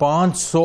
500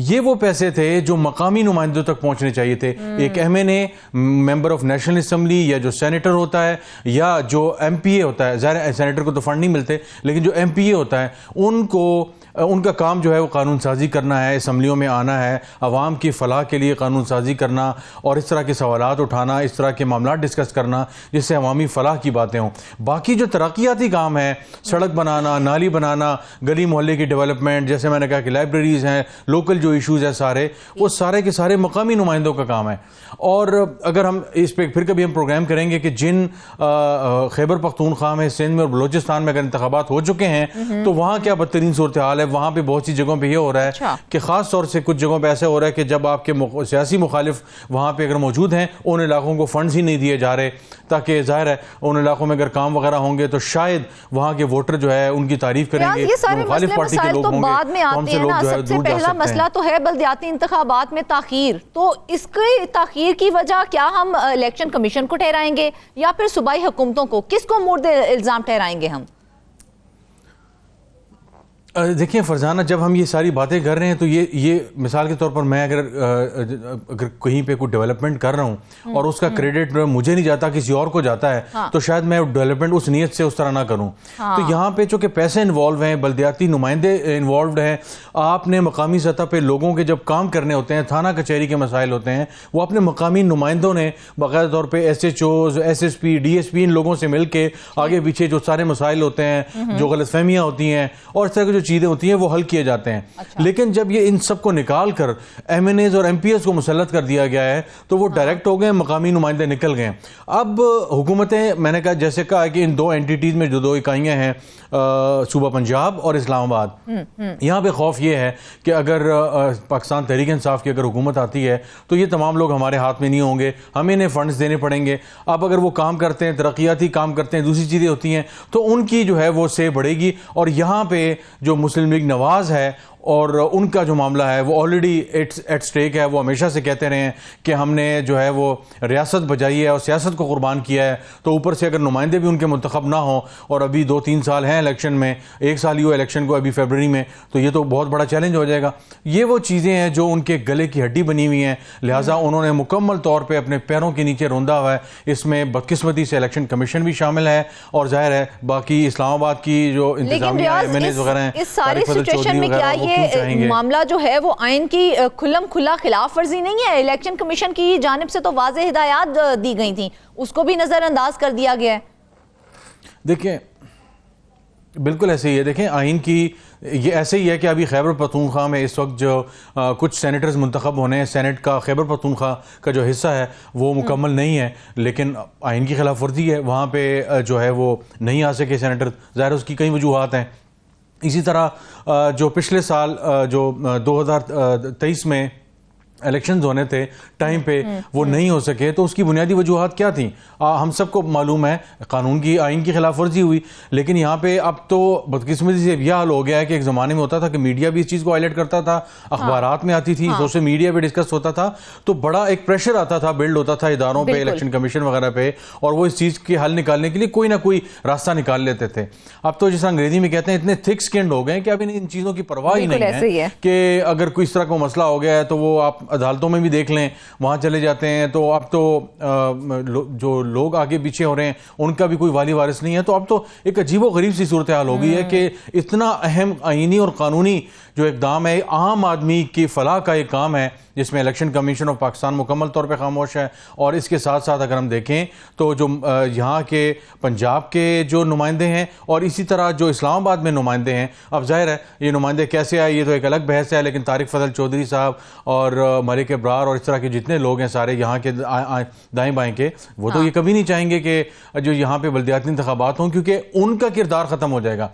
یہ وہ پیسے تھے جو مقامی نمائندوں تک پہنچنے چاہیے تھے. ایک M N A, member of national assembly, یا جو سینیٹر ہوتا ہے یا جو ایم پی اے ہوتا ہے، ظاہر سینیٹر کو تو فنڈ نہیں ملتے، لیکن جو ایم پی اے ہوتا ہے ان کا کام جو ہے وہ قانون سازی کرنا ہے، اسمبلیوں میں آنا ہے، عوام کی فلاح کے لیے قانون سازی کرنا اور اس طرح کے سوالات اٹھانا، اس طرح کے معاملات ڈسکس کرنا جس سے عوامی فلاح کی باتیں ہوں. باقی جو ترقیاتی کام ہے، سڑک بنانا، نالی بنانا، گلی محلے کی ڈیولپمنٹ، جیسے میں نے کہا کہ لائبریریز ہیں، لوکل جو ایشوز ہیں سارے، وہ سارے کے سارے مقامی نمائندوں کا کام ہے. اور اگر ہم اس پہ پھر کبھی ہم پروگرام کریں گے کہ جن خیبر پختونخوا میں، سندھ میں اور بلوچستان میں اگر انتخابات ہو چکے ہیں تو وہاں کیا بدترین صورتحال ہے. وہاں پہ بہت سی جگہوں پہ یہ ہو رہا ہے کہ خاص طور سے کچھ جگہوں پہ ایسا ہو رہا ہے کہ جب آپ کے سیاسی مخالف وہاں پہ اگر موجود ہیں، ان علاقوں کو فنڈز ہی نہیں دیے جا رہے، تاکہ ظاہر ہے ان علاقوں میں اگر کام وغیرہ ہوں گے تو شاید وہاں کے ووٹر جو ہے ان کی تعریف کریں گے. یہ سارے مسئلے مسائل تو بعد میں آتے ہیں نا. سب سے پہلا مسئلہ تو ہے بلدیاتی انتخابات میں تاخیر. تو اس کی تاخیر کی وجہ کیا ہم الیکشن کمیشن کو ٹھہرائیں گے یا پھر صوبائی حکومتوں کو؟ کس کو مورد الزام ٹھہرائیں گے ہم؟ دیکھیں فرزانہ، جب ہم یہ ساری باتیں کر رہے ہیں تو یہ مثال کے طور پر میں اگر کہیں پہ کوئی ڈیولپمنٹ کر رہا ہوں اور اس کا کریڈٹ مجھے نہیں جاتا، کسی اور کو جاتا ہے، تو شاید میں ڈیولپمنٹ اس نیت سے اس طرح نہ کروں. تو یہاں پہ چونکہ پیسے انوالو ہیں، بلدیاتی نمائندے انوالوڈ ہیں، آپ نے مقامی سطح پہ لوگوں کے جب کام کرنے ہوتے ہیں، تھانہ کچہری کے مسائل ہوتے ہیں، وہ اپنے مقامی نمائندوں نے باقاعدہ طور پہ S H Os, S S P, D S P, ان لوگوں سے مل کے آگے پیچھے جو سارے مسائل ہوتے ہیں، جو غلط فہمیاں ہوتی ہیں اور اس طرح کے جو چیزیں ہوتی ہیں وہ حل کیے جاتے ہیں. لیکن جب یہ ان سب کو نکال کر ایم این ایز اور ایم پی ایس کو مسلط کر دیا گیا ہے تو وہ ڈائریکٹ ہو گئے، مقامی نمائندے نکل گئے. اب حکومتیں، میں نے کہا جیسے کہا کہ ان دو اینٹیٹیز میں جو دو اکائیاں ہیں، صوبہ پنجاب اور اسلام آباد، یہاں پہ خوف یہ ہے کہ اگر پاکستان تحریک انصاف کی اگر حکومت آتی ہے تو یہ تمام لوگ ہمارے ہاتھ میں نہیں ہوں گے، ہمیں انہیں فنڈز دینے پڑیں گے. اب اگر وہ کام کرتے ہیں، ترقیاتی کام کرتے ہیں، دوسری چیزیں ہوتی ہیں، تو ان کی جو ہے وہ سے بڑھے گی. اور یہاں پہ جو مسلم لیگ نواز ہے اور ان کا جو معاملہ ہے وہ آلریڈی ایٹ سٹیک ہے. وہ ہمیشہ سے کہتے رہے ہیں کہ ہم نے جو ہے وہ ریاست بجائی ہے اور سیاست کو قربان کیا ہے، تو اوپر سے اگر نمائندے بھی ان کے منتخب نہ ہوں، اور ابھی 2-3 سال ہیں الیکشن میں، 1 سال ہی ہوا الیکشن کو ابھی فیبرری میں، تو یہ تو بہت بڑا چیلنج ہو جائے گا. یہ وہ چیزیں ہیں جو ان کے گلے کی ہڈی بنی ہوئی ہیں، لہٰذا انہوں نے مکمل طور پہ اپنے پیروں کے نیچے روندا ہوا ہے. اس میں بدقسمتی سے الیکشن کمیشن بھی شامل ہے، اور ظاہر ہے باقی اسلام آباد کی جو انتظامیہ ایم این ایز وغیرہ ہیں، اس ساری سچویشن میں کیا یہ معاملہ جو ہے وہ آئین کی کھلم کھلا خلاف ورزی نہیں ہے؟ الیکشن کمیشن کی جانب سے تو واضح ہدایات دی گئی تھیں، اس کو بھی نظر انداز کر دیا گیا ہے. دیکھیں بالکل ایسے ہی ہے. دیکھیں آئین کی یہ ایسے ہی ہے کہ ابھی خیبر پختونخوا میں اس وقت جو کچھ سینیٹرز منتخب ہونے ہیں، سینٹ کا خیبر پختونخوا کا جو حصہ ہے وہ مکمل نہیں ہے، لیکن آئین کی خلاف ورزی ہے. وہاں پہ جو ہے وہ نہیں آ سکے سینیٹر، ظاہر اس کی کئی وجوہات ہیں. اسی طرح جو پچھلے سال جو 2023 میں الیکشنز ہونے تھے ٹائم پہ وہ نہیں ہو سکے، تو اس کی بنیادی وجوہات کیا تھیں؟ ہم سب کو معلوم ہے، قانون کی، آئین کی خلاف ورزی ہوئی. لیکن یہاں پہ اب تو بدقسمتی سے یہ حال ہو گیا ہے کہ ایک زمانے میں ہوتا تھا کہ میڈیا بھی اس چیز کو ہائیلائٹ کرتا تھا، اخبارات میں آتی تھی، سوشل میڈیا پہ ڈسکس ہوتا تھا، تو بڑا ایک پریشر آتا تھا، بلڈ ہوتا تھا اداروں پہ، الیکشن کمیشن وغیرہ پہ، اور وہ اس چیز کے حل نکالنے کے لیے کوئی نہ کوئی راستہ نکال لیتے تھے. اب تو جس انگریزی میں کہتے ہیں اتنے تھک سکنڈ ہو گئے کہ اب ان چیزوں کی پرواہ ہی نہیں ہے کہ اگر کوئی اس طرح کا مسئلہ ہو گیا ہے تو وہ آپ عدالتوں میں بھی دیکھ لیں، وہاں چلے جاتے ہیں. تو اب تو جو لوگ آگے پیچھے ہو رہے ہیں ان کا بھی کوئی والی وارث نہیں ہے. تو اب تو ایک عجیب و غریب سی صورتحال ہو گئی ہے کہ اتنا اہم آئینی اور قانونی جو اقدام ہے، عام آدمی کی فلاح کا ایک کام ہے، جس میں الیکشن کمیشن آف پاکستان مکمل طور پہ خاموش ہے. اور اس کے ساتھ ساتھ اگر ہم دیکھیں تو جو یہاں کے پنجاب کے جو نمائندے ہیں اور اسی طرح جو اسلام آباد میں نمائندے ہیں، اب ظاہر ہے یہ نمائندے کیسے آئے یہ تو ایک الگ بحث ہے، لیکن طارق فضل چودھری صاحب اور ملک ابرار اور اس طرح کے جتنے لوگ ہیں سارے یہاں کے دائیں بائیں کے، وہ تو یہ کبھی نہیں چاہیں گے کہ جو یہاں پہ بلدیاتی انتخابات ہوں، کیونکہ ان کا کردار ختم ہو جائے گا.